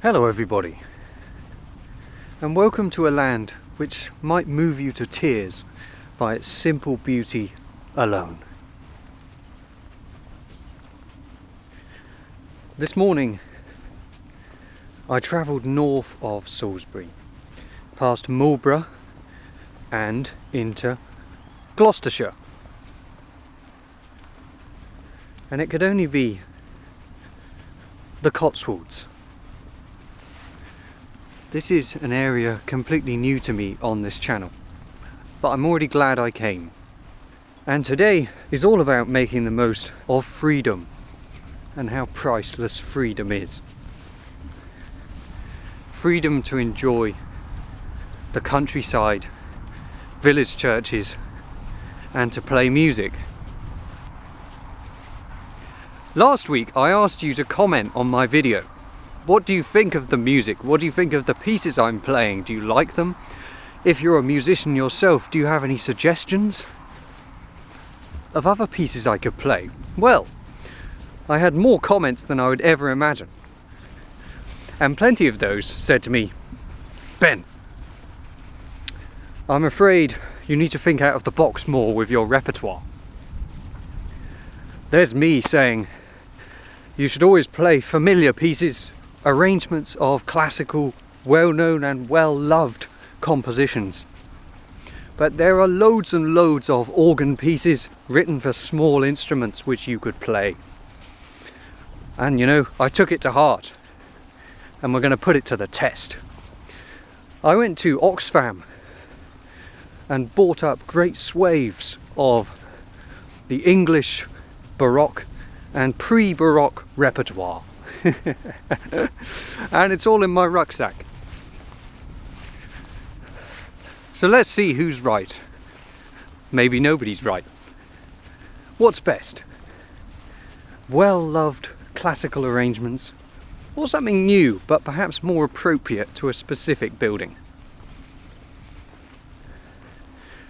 Hello everybody, and welcome to a land which might move you to tears by its simple beauty alone. This morning I travelled north of Salisbury, past Marlborough and into Gloucestershire, and it could only be the Cotswolds. This is an area completely new to me on this channel, but I'm already glad I came. And today is all about making the most of freedom and how priceless freedom is. Freedom to enjoy the countryside, village churches, and to play music. Last week I asked you to comment on my video. What do you think of the music? What do you think of the pieces I'm playing? Do you like them? If you're a musician yourself, do you have any suggestions of other pieces I could play? Well, I had more comments than I would ever imagine. And plenty of those said to me, Ben, I'm afraid you need to think out of the box more with your repertoire. There's me saying you should always play familiar pieces, arrangements of classical, well-known and well-loved compositions. But there are loads and loads of organ pieces written for small instruments which you could play. And you know, I took it to heart, and we're going to put it to the test. I went to Oxfam and bought up great swathes of the English Baroque and pre-Baroque repertoire. And it's all in my rucksack. So let's see who's right. Maybe nobody's right. What's best? Well-loved classical arrangements, or something new but perhaps more appropriate to a specific building?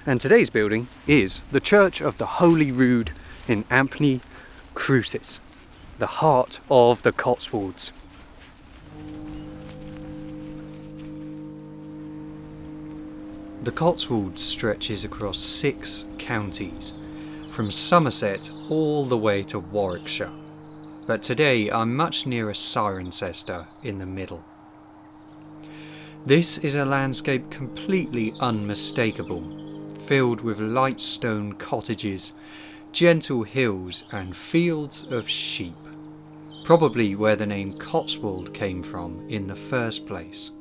And today's building is the Church of the Holy Rood in Ampney, Crucis, the heart of the Cotswolds. The Cotswolds stretches across 6 counties, from Somerset all the way to Warwickshire, but today I'm much nearer Cirencester in the middle. This is a landscape completely unmistakable, filled with light stone cottages, gentle hills and fields of sheep, probably where the name Cotswold came from in the first place.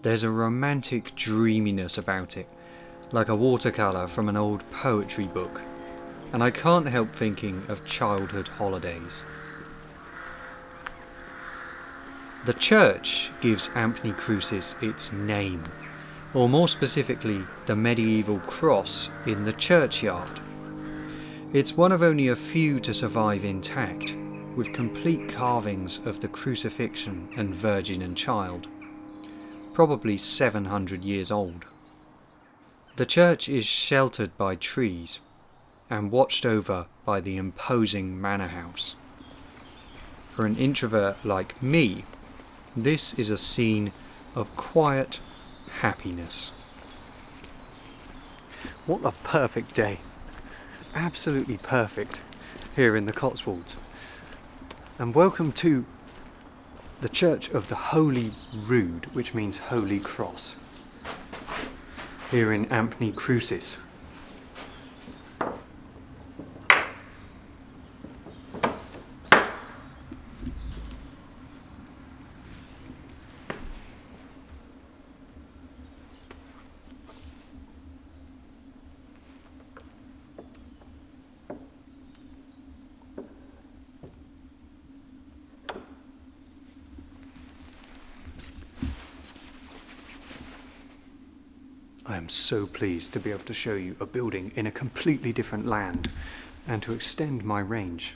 There's a romantic dreaminess about it, like a watercolour from an old poetry book, and I can't help thinking of childhood holidays. The church gives Ampney Crucis its name, or more specifically the medieval cross in the churchyard. It's one of only a few to survive intact, with complete carvings of the crucifixion and Virgin and Child, probably 700 years old. The church is sheltered by trees and watched over by the imposing manor house. For an introvert like me, this is a scene of quiet happiness. What a perfect day. Absolutely perfect here in the Cotswolds. And welcome to the Church of the Holy Rood, which means Holy Cross, here in Ampney Crucis. I am so pleased to be able to show you a building in a completely different land and to extend my range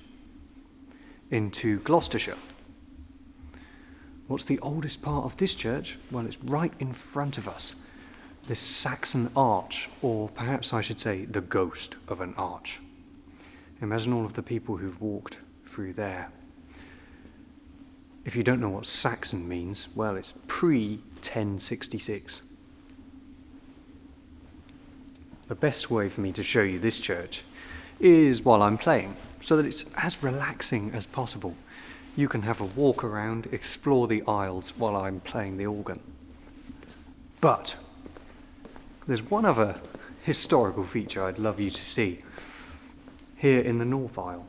into Gloucestershire. What's the oldest part of this church? Well, it's right in front of us. This Saxon arch, or perhaps I should say the ghost of an arch. Imagine all of the people who've walked through there. If you don't know what Saxon means, well, it's pre-1066. The best way for me to show you this church is while I'm playing, so that it's as relaxing as possible. You can have a walk around, explore the aisles while I'm playing the organ. But there's one other historical feature I'd love you to see here in the north aisle.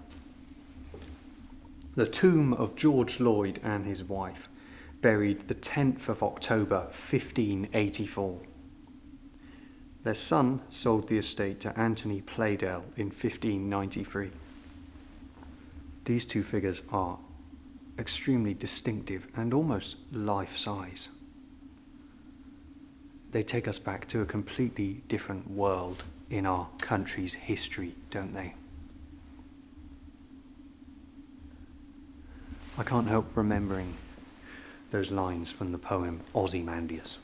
The tomb of George Lloyd and his wife, buried the 10th of October 1584. Their son sold the estate to Anthony Pleydell in 1593. These two figures are extremely distinctive and almost life-size. They take us back to a completely different world in our country's history, don't they? I can't help remembering those lines from the poem Ozymandias.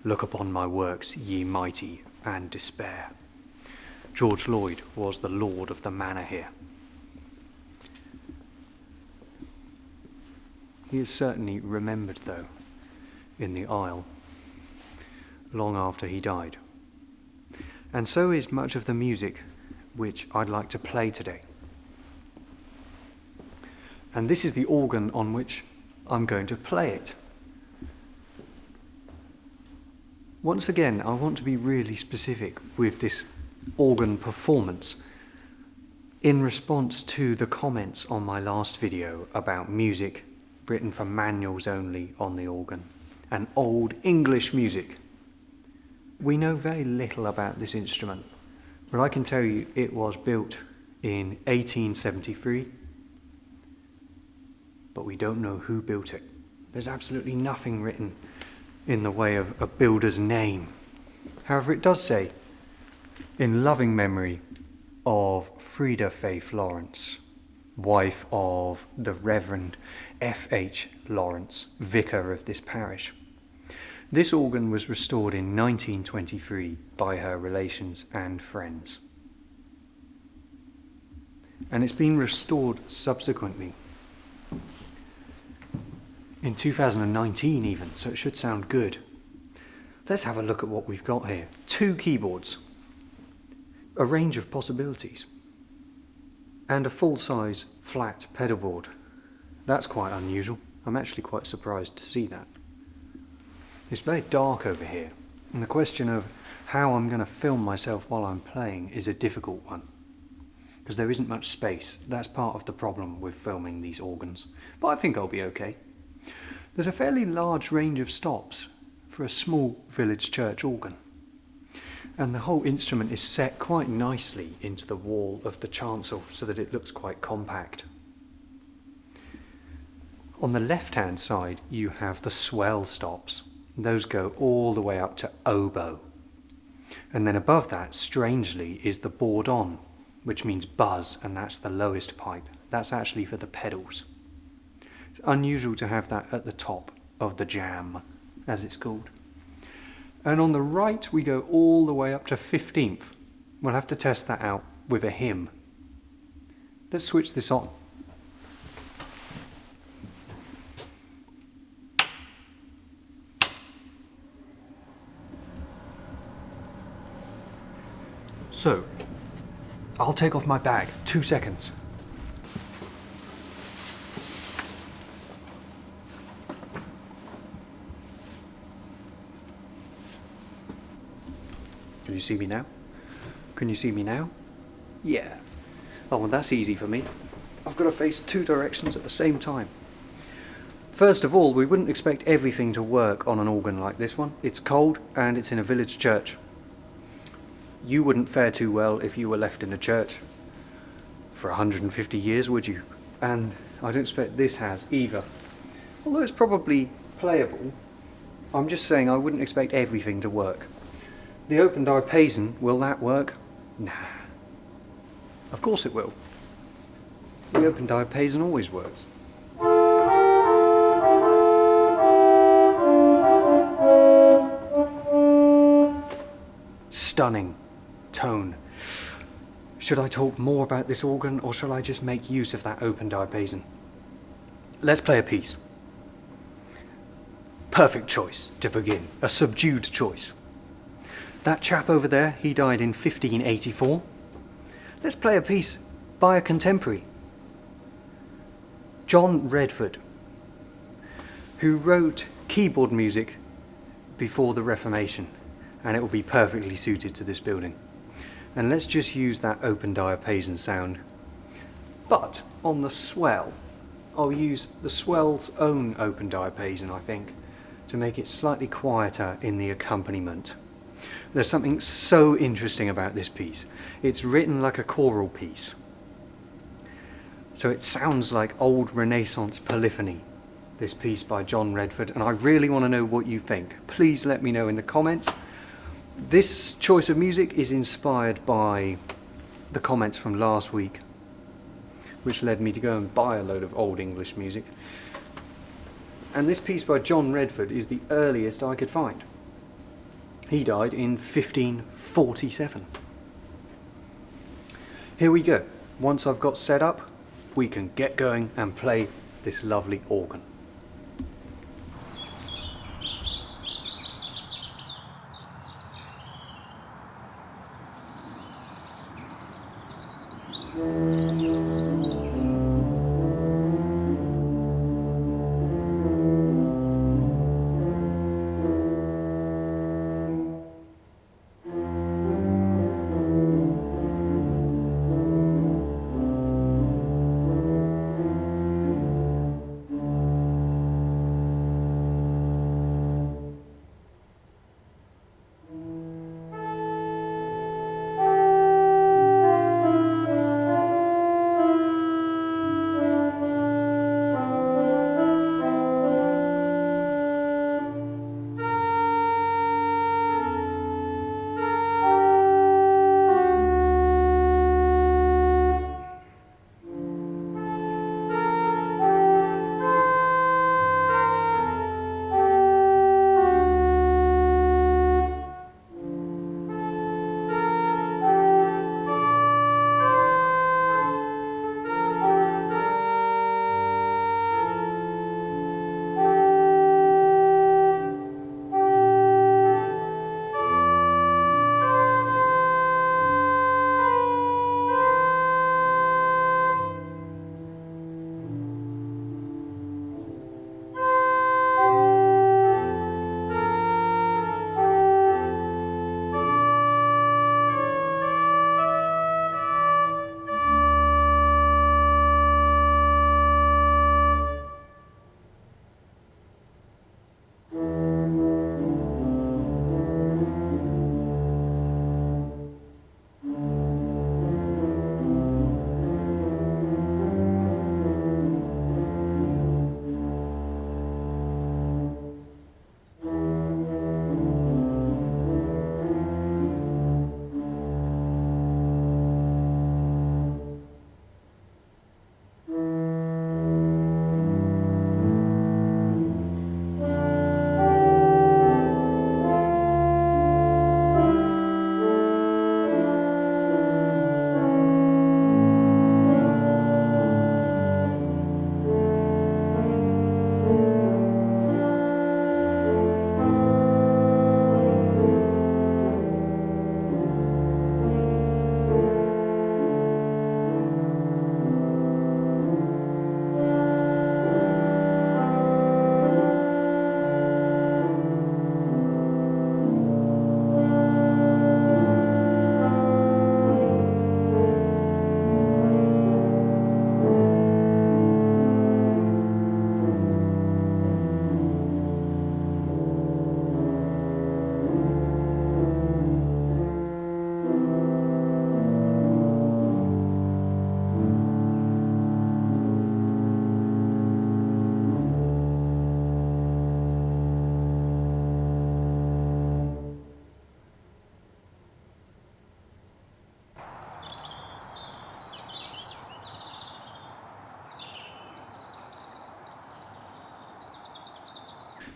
Look upon my works, ye mighty, and despair. George Lloyd was the lord of the manor here. He is certainly remembered, though, in the aisle, long after he died. And so is much of the music which I'd like to play today. And this is the organ on which I'm going to play it. Once again, I want to be really specific with this organ performance in response to the comments on my last video about music written for manuals only on the organ and old English music. We know very little about this instrument, but I can tell you it was built in 1873. But we don't know who built it. There's absolutely nothing written in the way of a builder's name. However, it does say, in loving memory of Frida Faith Lawrence, wife of the Reverend F.H. Lawrence, vicar of this parish. This organ was restored in 1923 by her relations and friends. And it's been restored subsequently in 2019 even, so it should sound good. Let's have a look at what we've got here. 2 keyboards, a range of possibilities, and a full-size flat pedal board. That's quite unusual. I'm actually quite surprised to see that. It's very dark over here, and the question of how I'm going to film myself while I'm playing is a difficult one, because there isn't much space. That's part of the problem with filming these organs, but I think I'll be okay. There's a fairly large range of stops for a small village church organ, and the whole instrument is set quite nicely into the wall of the chancel so that it looks quite compact. On the left-hand side you have the swell stops. Those go all the way up to oboe, and then above that, strangely, is the bourdon, which means buzz, and that's the lowest pipe. That's actually for the pedals. It's unusual to have that at the top of the jam, as it's called. And on the right we go all the way up to 15th. We'll have to test that out with a hymn. Let's switch this on. So, I'll take off my bag. 2 seconds. Can you see me now? Can you see me now? Yeah. Oh, well, that's easy for me. I've got to face 2 directions at the same time. First of all, we wouldn't expect everything to work on an organ like this one. It's cold and it's in a village church. You wouldn't fare too well if you were left in a church for 150 years, would you? And I don't expect this has either. Although it's probably playable, I'm just saying I wouldn't expect everything to work. The open diapason, will that work? Nah. Of course it will. The open diapason always works. Stunning tone. Should I talk more about this organ, or shall I just make use of that open diapason? let's play a piece. Perfect choice to begin, a subdued choice. That chap over there, he died in 1584. Let's play a piece by a contemporary, John Redford, who wrote keyboard music before the Reformation, and it will be perfectly suited to this building. And let's just use that open diapason sound. But on the swell, I'll use the swell's own open diapason, I think, to make it slightly quieter in the accompaniment. There's something so interesting about this piece. It's written like a choral piece. So it sounds like old Renaissance polyphony, this piece by John Redford, and I really want to know what you think. Please let me know in the comments. This choice of music is inspired by the comments from last week, which led me to go and buy a load of old English music. And this piece by John Redford is the earliest I could find. He died in 1547. Here we go. Once I've got set up, we can get going and play this lovely organ.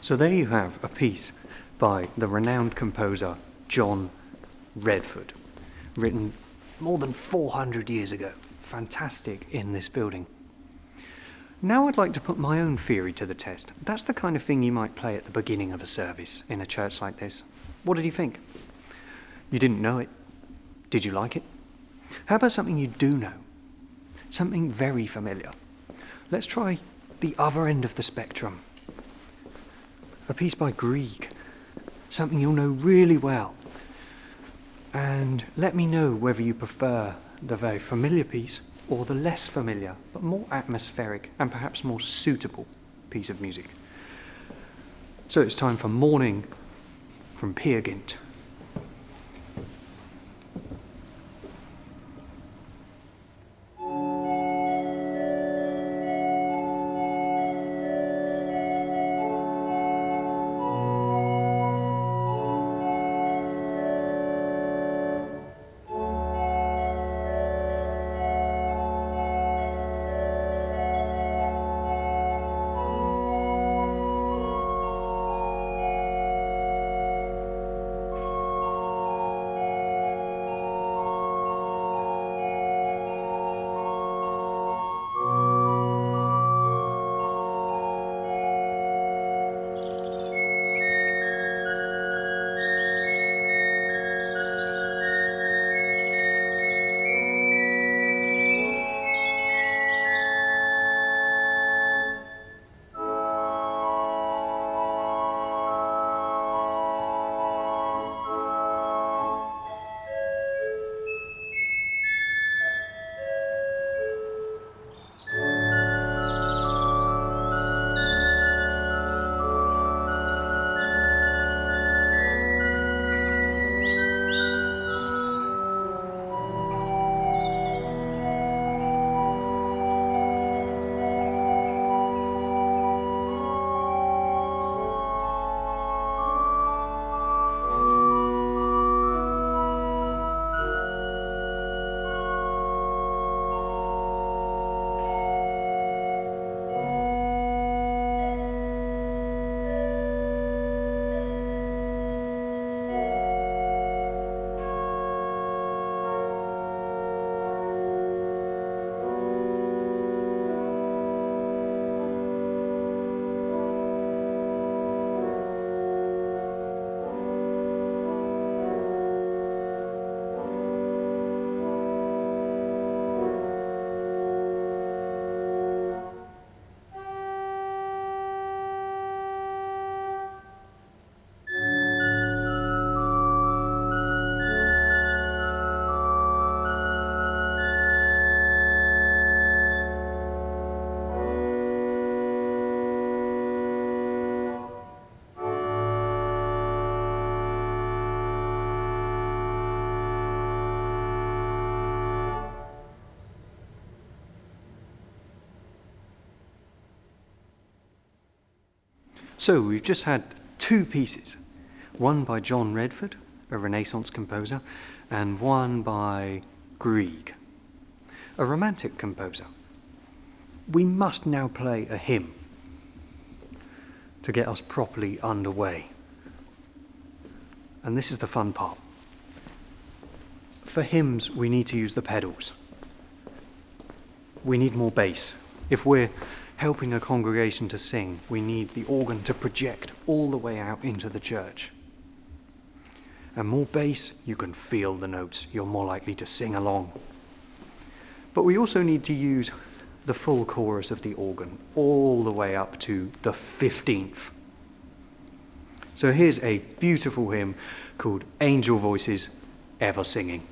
So there you have a piece by the renowned composer John Redford, written more than 400 years ago. Fantastic in this building. Now I'd like to put my own theory to the test. That's the kind of thing you might play at the beginning of a service in a church like this. What did you think? You didn't know it. Did you like it? How about something you do know? Something very familiar. Let's try the other end of the spectrum. A piece by Grieg. Something you'll know really well. And let me know whether you prefer the very familiar piece or the less familiar, but more atmospheric and perhaps more suitable piece of music. So it's time for Morning from Peer Gynt. So we've just had two pieces, one by John Redford, a Renaissance composer, and one by Grieg, a Romantic composer. We must now play a hymn to get us properly underway. And this is the fun part. For hymns, we need to use the pedals. We need more bass. If we're helping a congregation to sing, we need the organ to project all the way out into the church. And more bass, you can feel the notes. You're more likely to sing along. But we also need to use the full chorus of the organ, all the way up to the 15th. So here's a beautiful hymn called Angel Voices Ever Singing.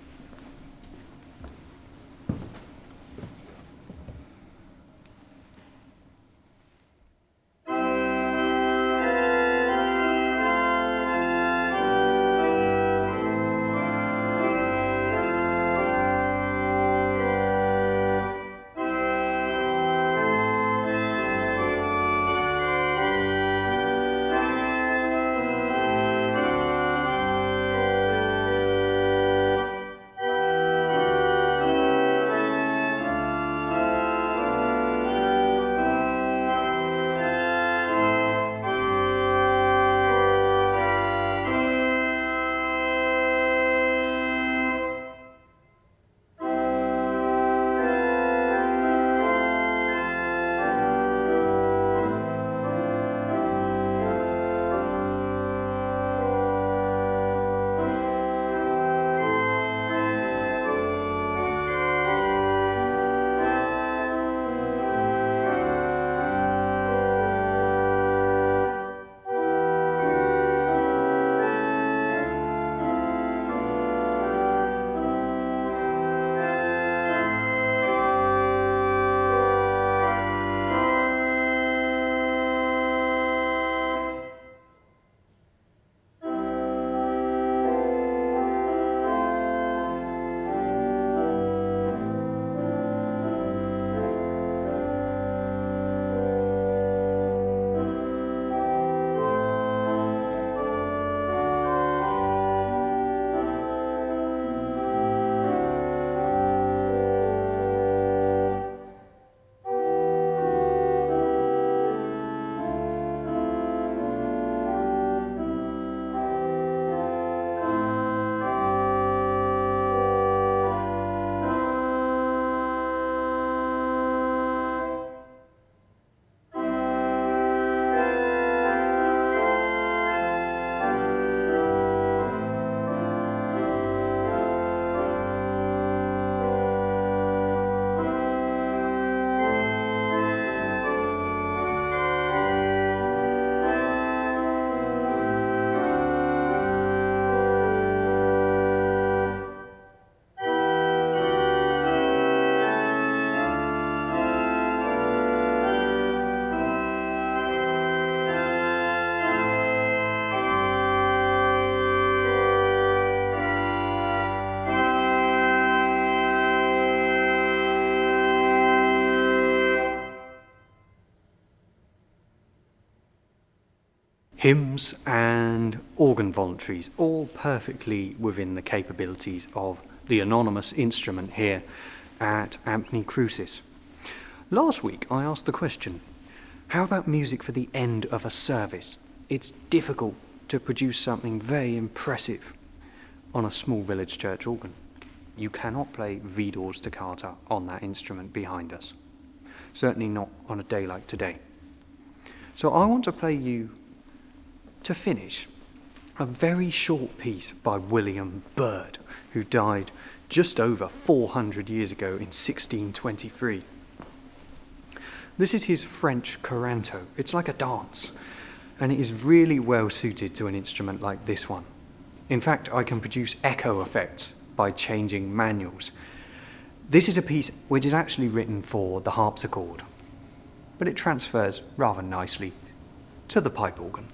hymns and organ voluntaries, all perfectly within the capabilities of the anonymous instrument here at Ampney Crucis. Last week I asked the question, how about music for the end of a service? It's difficult to produce something very impressive on a small village church organ. You cannot play Widor's toccata on that instrument behind us. Certainly not on a day like today. So I want to play you, to finish, a very short piece by William Byrd, who died just over 400 years ago in 1623. This is his French coranto. It's like a dance, and it is really well suited to an instrument like this one. In fact, I can produce echo effects by changing manuals. This is a piece which is actually written for the harpsichord, but it transfers rather nicely to the pipe organ.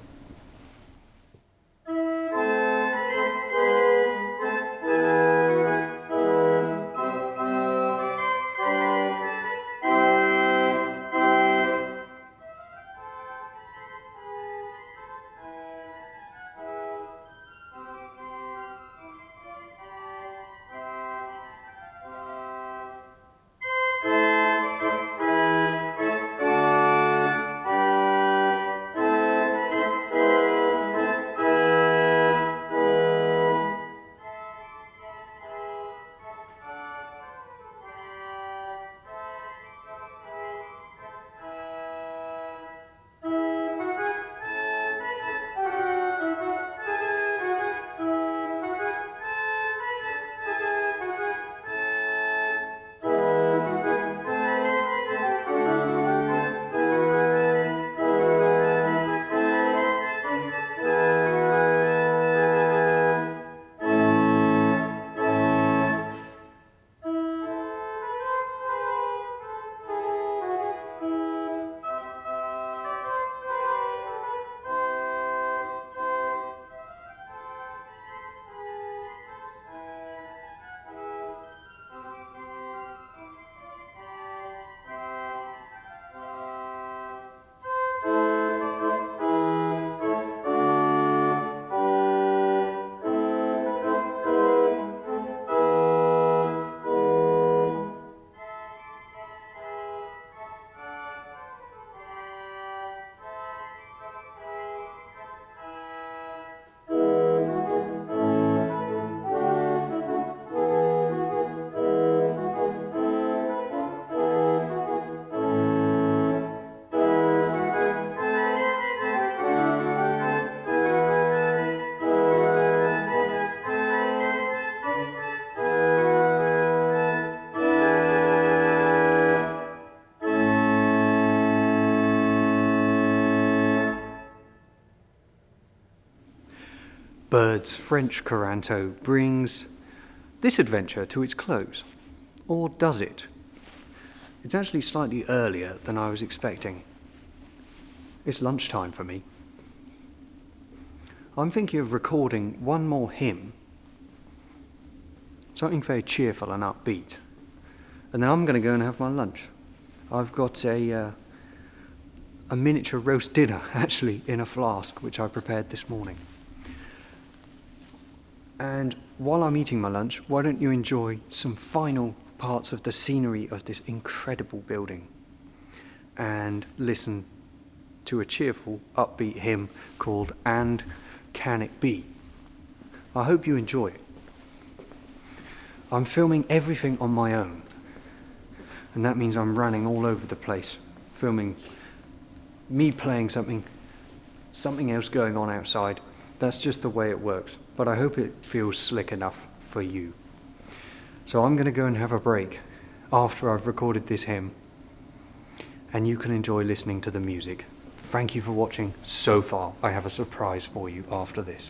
Byrd's French coranto brings this adventure to its close. Or does it? It's actually slightly earlier than I was expecting. It's lunchtime for me. I'm thinking of recording one more hymn, something very cheerful and upbeat, and then I'm going to go and have my lunch. I've got a miniature roast dinner, actually, in a flask, which I prepared this morning. And while I'm eating my lunch, why don't you enjoy some final parts of the scenery of this incredible building and listen to a cheerful, upbeat hymn called And Can It Be? I hope you enjoy it. I'm filming everything on my own, and that means I'm running all over the place, filming me playing something else going on outside. That's just the way it works, but I hope it feels slick enough for you. So I'm going to go and have a break after I've recorded this hymn, and you can enjoy listening to the music. Thank you for watching so far. I have a surprise for you after this.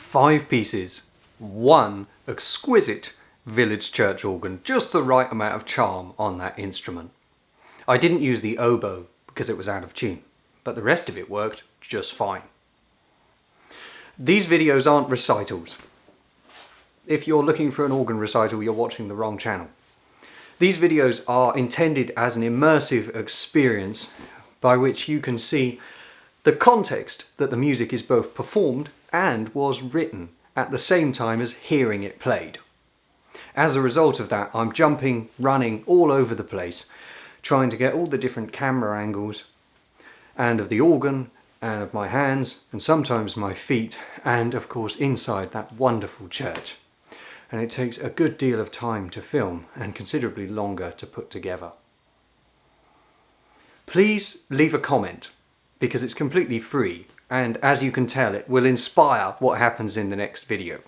5 pieces, 1 exquisite village church organ, just the right amount of charm on that instrument. I didn't use the oboe because it was out of tune, but the rest of it worked just fine. These videos aren't recitals. If you're looking for an organ recital, you're watching the wrong channel. These videos are intended as an immersive experience by which you can see the context that the music is both performed and was written at the same time as hearing it played. As a result of that, I'm jumping, running all over the place, trying to get all the different camera angles, and of the organ, and of my hands, and sometimes my feet, and of course inside that wonderful church. And it takes a good deal of time to film, and considerably longer to put together. Please leave a comment, because it's completely free, and as you can tell, it will inspire what happens in the next video.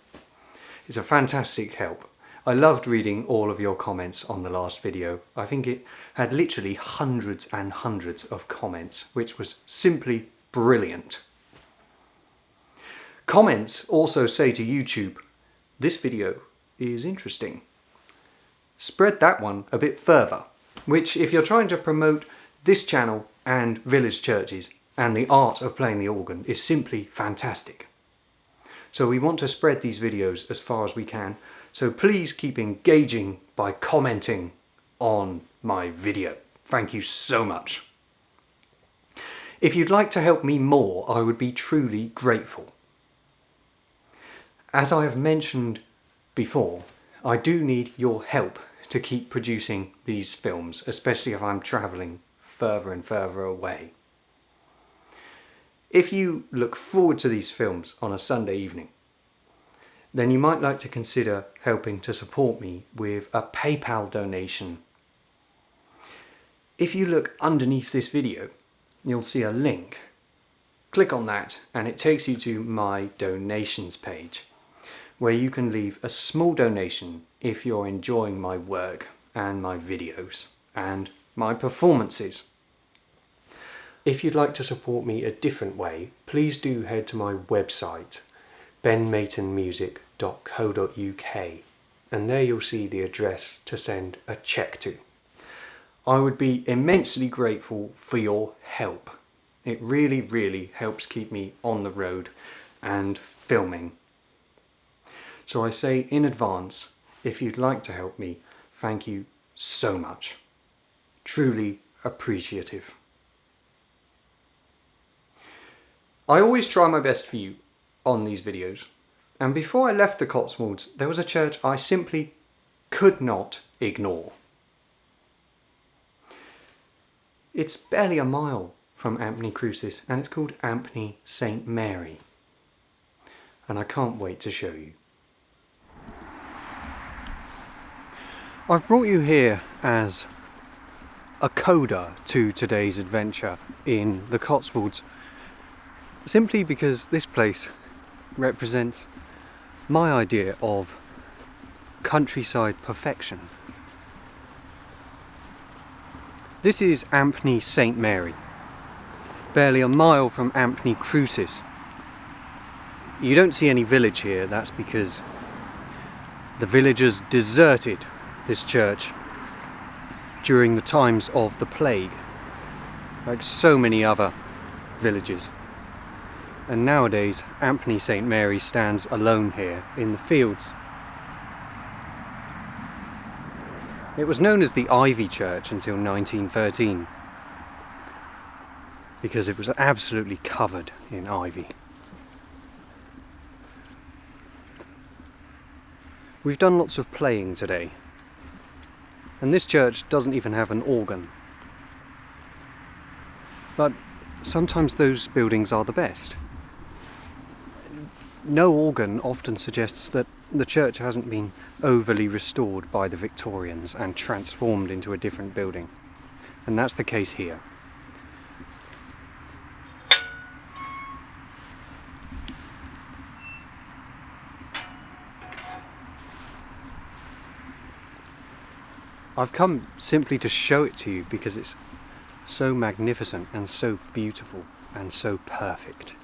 It's a fantastic help. I loved reading all of your comments on the last video. I think it had literally hundreds and hundreds of comments, which was simply brilliant. Comments also say to YouTube, this video is interesting. Spread that one a bit further, which if you're trying to promote this channel and village churches and the art of playing the organ is simply fantastic. So we want to spread these videos as far as we can. So please keep engaging by commenting on my video. Thank you so much. If you'd like to help me more, I would be truly grateful. As I have mentioned before, I do need your help to keep producing these films, especially if I'm travelling further and further away. If you look forward to these films on a Sunday evening, then you might like to consider helping to support me with a PayPal donation. If you look underneath this video, you'll see a link. Click on that and it takes you to my donations page, where you can leave a small donation if you're enjoying my work and my videos and my performances. If you'd like to support me a different way, please do head to my website, benmaytonmusic.co.uk, and there you'll see the address to send a cheque to. I would be immensely grateful for your help. It really, really helps keep me on the road and filming. So I say in advance, if you'd like to help me, thank you so much. Truly appreciative. I always try my best for you on these videos, and before I left the Cotswolds there was a church I simply could not ignore. It's barely a mile from Ampney Crucis and it's called Ampney St Mary, and I can't wait to show you. I've brought you here as a coda to today's adventure in the Cotswolds, simply because this place represents my idea of countryside perfection. This is Ampney St Mary, barely a mile from Ampney Crucis. You don't see any village here, that's because the villagers deserted this church during the times of the plague, like so many other villages. And nowadays, Ampney St Mary stands alone here in the fields. It was known as the Ivy Church until 1913, because it was absolutely covered in ivy. We've done lots of playing today, and this church doesn't even have an organ. But sometimes those buildings are the best. No organ often suggests that the church hasn't been overly restored by the Victorians and transformed into a different building. And that's the case here. I've come simply to show it to you because it's so magnificent and so beautiful and so perfect.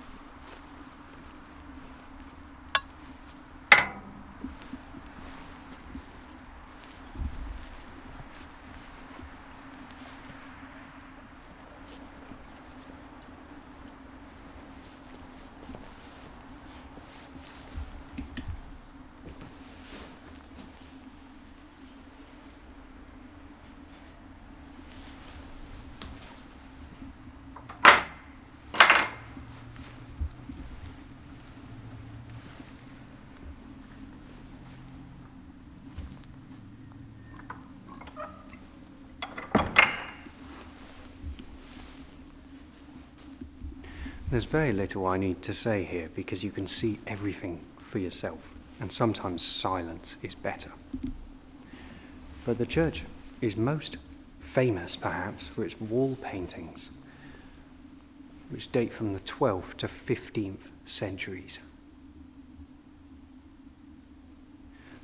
There's very little I need to say here because you can see everything for yourself, and sometimes silence is better. But the church is most famous, perhaps, for its wall paintings, which date from the 12th to 15th centuries.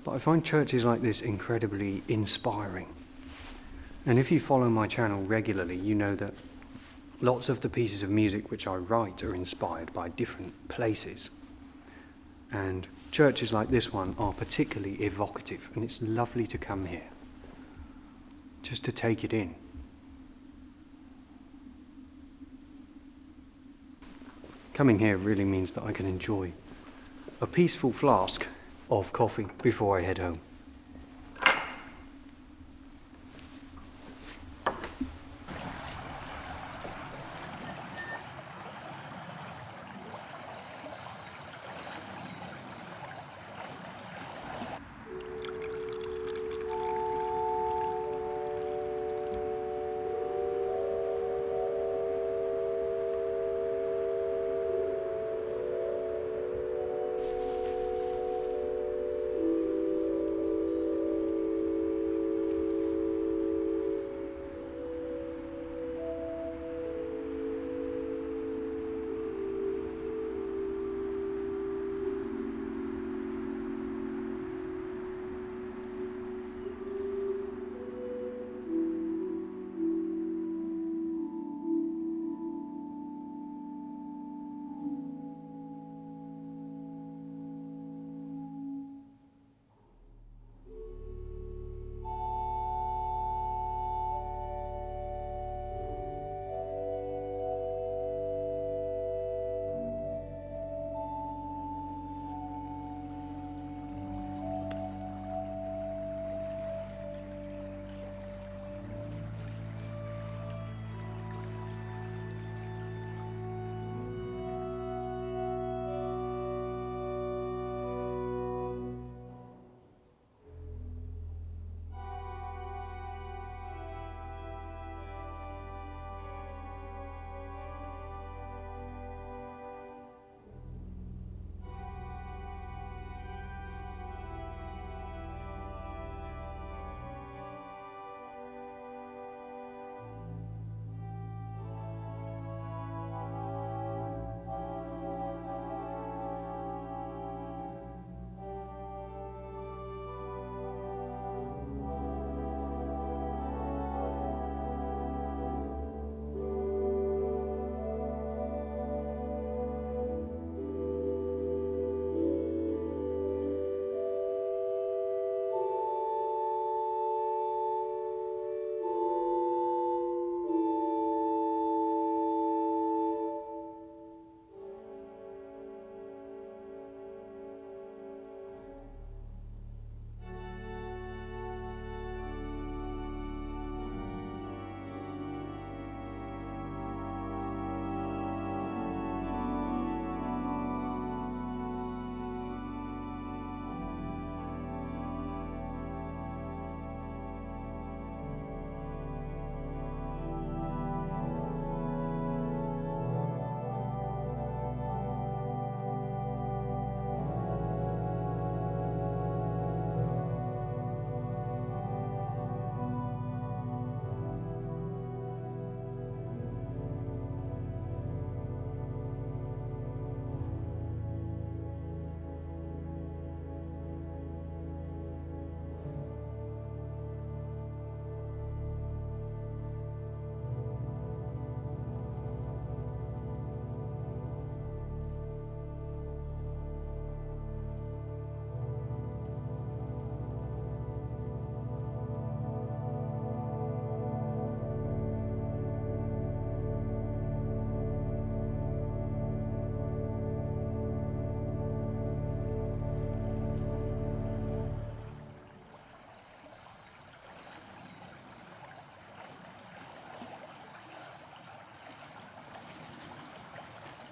But I find churches like this incredibly inspiring. And if you follow my channel regularly, you know that lots of the pieces of music which I write are inspired by different places. And churches like this one are particularly evocative, and it's lovely to come here, just to take it in. Coming here really means that I can enjoy a peaceful flask of coffee before I head home.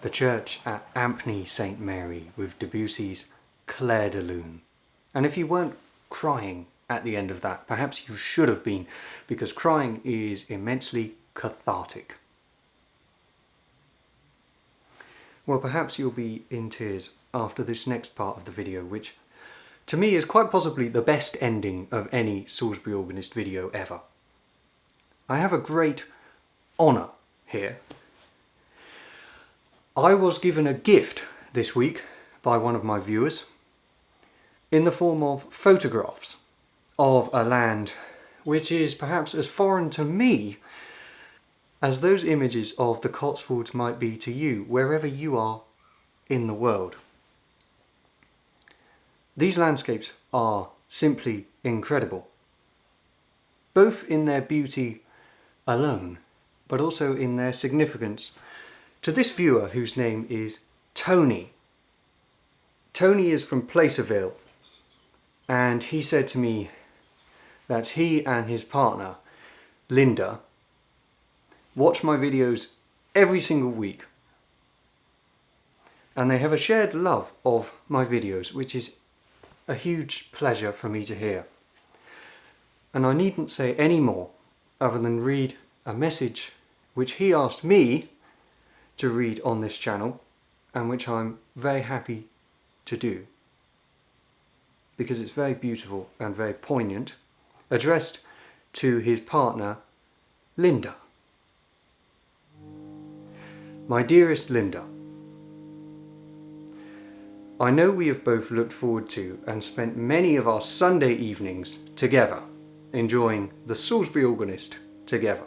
The church at Ampney St Mary with Debussy's Clair de Lune. And if you weren't crying at the end of that, perhaps you should have been, because crying is immensely cathartic. well, perhaps you'll be in tears after this next part of the video, which to me is quite possibly the best ending of any Salisbury Organist video ever. I have a great honour here. I was given a gift this week by one of my viewers in the form of photographs of a land which is perhaps as foreign to me as those images of the Cotswolds might be to you, wherever you are in the world. These landscapes are simply incredible, both in their beauty alone, but also in their significance to this viewer whose name is Tony. Tony is from Placerville, and he said to me that he and his partner, Linda, watch my videos every single week. And they have a shared love of my videos, which is a huge pleasure for me to hear. And I needn't say any more other than read a message which he asked me to read on this channel, and which I'm very happy to do, because it's very beautiful and very poignant, addressed to his partner, Linda. My dearest Linda, I know we have both looked forward to and spent many of our Sunday evenings together, enjoying the Salisbury Organist together.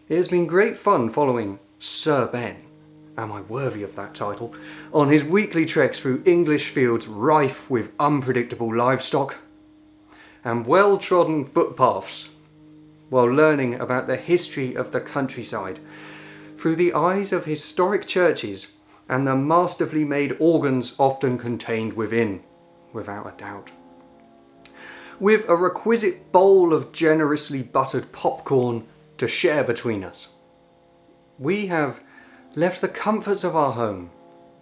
It has been great fun following Sir Ben, am I worthy of that title, on his weekly treks through English fields rife with unpredictable livestock and well-trodden footpaths, while learning about the history of the countryside through the eyes of historic churches and the masterfully made organs often contained within, without a doubt. With a requisite bowl of generously buttered popcorn to share between us, we have left the comforts of our home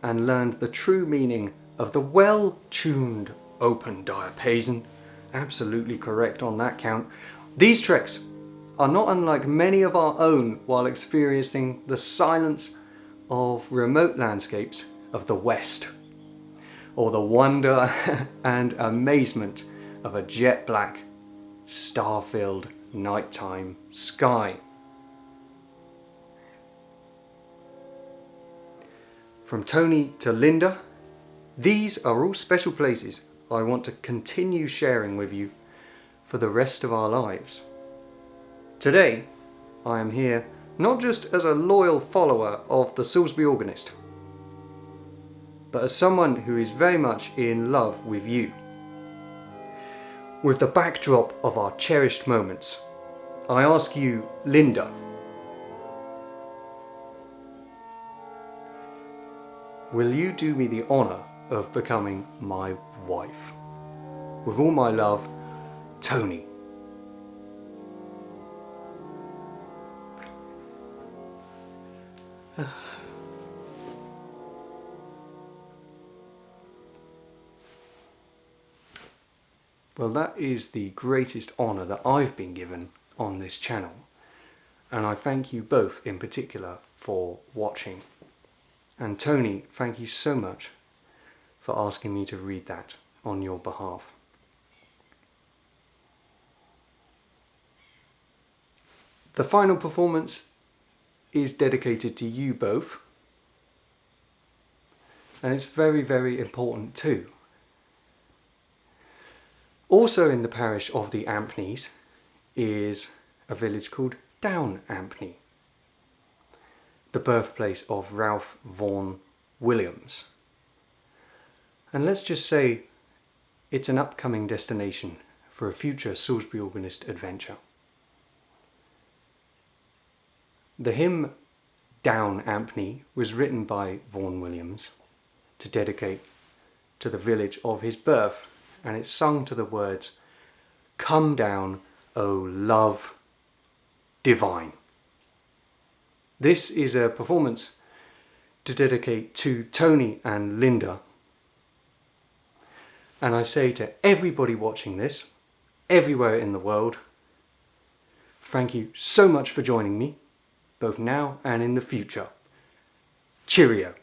and learned the true meaning of the well-tuned open diapason. Absolutely correct on that count. These treks are not unlike many of our own while experiencing the silence of remote landscapes of the West, or the wonder and amazement of a jet black, star-filled nighttime sky. From Tony to Linda, these are all special places I want to continue sharing with you for the rest of our lives. Today, I am here not just as a loyal follower of the Salisbury Organist, but as someone who is very much in love with you. With the backdrop of our cherished moments, I ask you, Linda, will you do me the honour of becoming my wife? With all my love, Tony. Well, that is the greatest honour that I've been given on this channel, and I thank you both in particular for watching. And Tony, thank you so much for asking me to read that on your behalf. The final performance is dedicated to you both, and it's very, very important too. Also in the parish of the Ampneys is a village called Down Ampney, the birthplace of Ralph Vaughan Williams. And let's just say it's an upcoming destination for a future Salisbury Organist adventure. The hymn Down Ampney was written by Vaughan Williams to dedicate to the village of his birth, and it's sung to the words, "Come down, O love divine." This is a performance to dedicate to Tony and Linda. And I say to everybody watching this, everywhere in the world, thank you so much for joining me, both now and in the future. Cheerio.